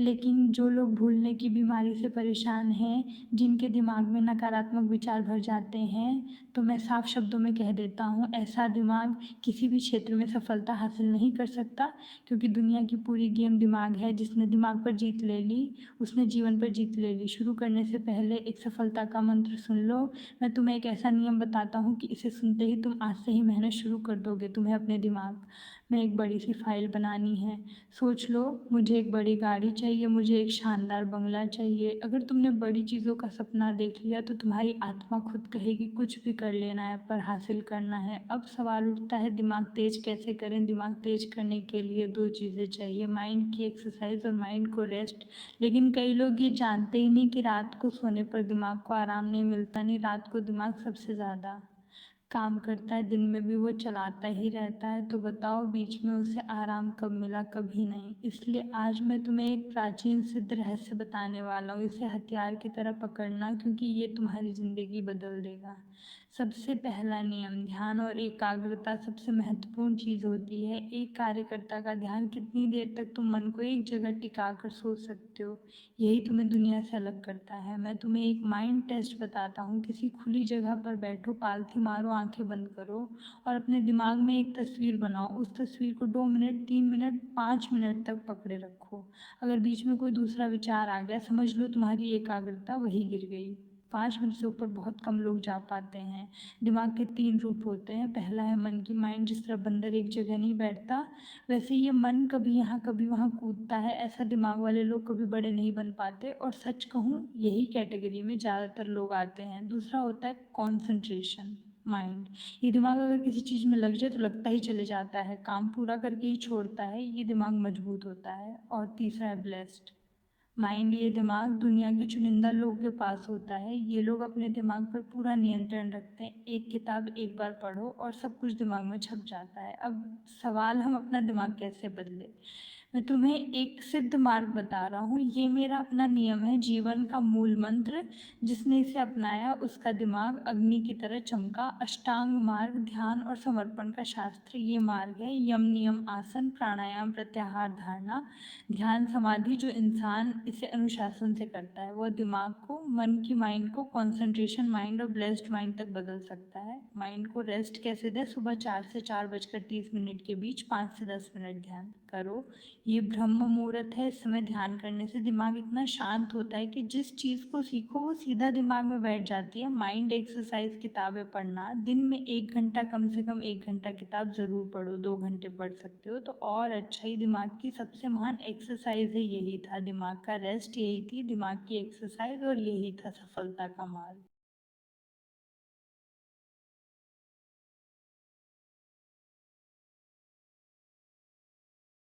लेकिन जो लोग भूलने की बीमारी से परेशान हैं, जिनके दिमाग में नकारात्मक विचार भर जाते हैं, तो मैं साफ शब्दों में कह देता हूँ, ऐसा दिमाग किसी भी क्षेत्र में सफलता हासिल नहीं कर सकता, क्योंकि दुनिया की पूरी गेम दिमाग है। जिसने दिमाग पर जीत ले ली, उसने जीवन पर जीत ले ली। शुरू करने से पहले एक सफलता का मंत्र सुन लो। मैं तुम्हें एक ऐसा नियम बताता हूँ कि इसे सुनते ही तुम आज से ही मेहनत शुरू कर दोगे। तुम्हें अपने दिमाग में एक बड़ी सी फाइल बनानी है। सोच लो, मुझे एक बड़ी गाड़ी चाहिए, मुझे एक शानदार बंगला चाहिए। अगर तुमने बड़ी चीज़ों का सपना देख लिया तो तुम्हारी आत्मा खुद कहेगी कुछ भी कर लेना है, पर हासिल करना है। अब सवाल उठता है, दिमाग तेज कैसे करें? दिमाग तेज करने के लिए दो चीज़ें चाहिए, माइंड की एक्सरसाइज और माइंड को रेस्ट। लेकिन कई लोग ये जानते ही नहीं कि रात को सोने पर दिमाग को आराम नहीं मिलता। नहीं, रात को दिमाग सबसे ज़्यादा काम करता है, दिन में भी वो चलाता ही रहता है। तो बताओ, बीच में उसे आराम कब मिला? कभी नहीं। इसलिए आज मैं तुम्हें एक प्राचीन सिद्ध रहस्य बताने वाला हूँ। इसे हथियार की तरह पकड़ना, क्योंकि ये तुम्हारी ज़िंदगी बदल देगा। सबसे पहला नियम, ध्यान और एकाग्रता सबसे महत्वपूर्ण चीज़ होती है। एक कार्यकर्ता का ध्यान, कितनी देर तक तुम मन को एक जगह टिका कर सोच सकते हो, यही तुम्हें दुनिया से अलग करता है। मैं तुम्हें एक माइंड टेस्ट बताता हूँ। किसी खुली जगह पर बैठो, पालथी मारो, आंखें बंद करो और अपने दिमाग में एक तस्वीर बनाओ। उस तस्वीर को 2 मिनट, 3 मिनट, 5 मिनट तक पकड़े रखो। अगर बीच में कोई दूसरा विचार आ गया, समझ लो तुम्हारी एकाग्रता वहीं गिर गई। 5 मिनट से ऊपर बहुत कम लोग जा पाते हैं। दिमाग के 3 रूप होते हैं। पहला है मन की माइंड, जिस तरह बंदर एक जगह नहीं बैठता, वैसे ये मन कभी यहाँ कभी वहाँ कूदता है। ऐसा दिमाग वाले लोग कभी बड़े नहीं बन पाते, और सच कहूँ यही कैटेगरी में ज़्यादातर लोग आते हैं। दूसरा होता है कॉन्सेंट्रेशन माइंड। ये दिमाग अगर किसी चीज़ में लग जाए तो लगता ही चले जाता है, काम पूरा करके ही छोड़ता है। ये दिमाग मजबूत होता है। और तीसरा है ब्लेस्ड माइंड। ये दिमाग दुनिया के चुनिंदा लोगों के पास होता है। ये लोग अपने दिमाग पर पूरा नियंत्रण रखते हैं। एक किताब एक बार पढ़ो और सब कुछ दिमाग में छप जाता है। अब सवाल, हम अपना दिमाग कैसे बदले? मैं तुम्हें एक सिद्ध मार्ग बता रहा हूँ। ये मेरा अपना नियम है, जीवन का मूल मंत्र। जिसने इसे अपनाया उसका दिमाग अग्नि की तरह चमका। अष्टांग मार्ग, ध्यान और समर्पण का शास्त्र ये मार्ग है। यम, नियम, आसन, प्राणायाम, प्रत्याहार, धारणा, ध्यान, समाधि। जो इंसान इसे अनुशासन से करता है, वह दिमाग को, मन की माइंड को कंसंट्रेशन माइंड और ब्लेस्ड माइंड तक बदल सकता है। माइंड को रेस्ट कैसे दे? सुबह 4 से 4:30 के बीच 5 से 10 मिनट ध्यान करो। ये ब्रह्म मुहूर्त है। इस समय ध्यान करने से दिमाग इतना शांत होता है कि जिस चीज़ को सीखो वो सीधा दिमाग में बैठ जाती है। माइंड एक्सरसाइज, किताबें पढ़ना। दिन में 1 घंटा, कम से कम 1 घंटा किताब ज़रूर पढ़ो। 2 घंटे पढ़ सकते हो तो और अच्छा ही। दिमाग की सबसे महान एक्सरसाइज है यही था, दिमाग का रेस्ट यही थी, दिमाग की एक्सरसाइज, और यही था सफलता का मार्ग।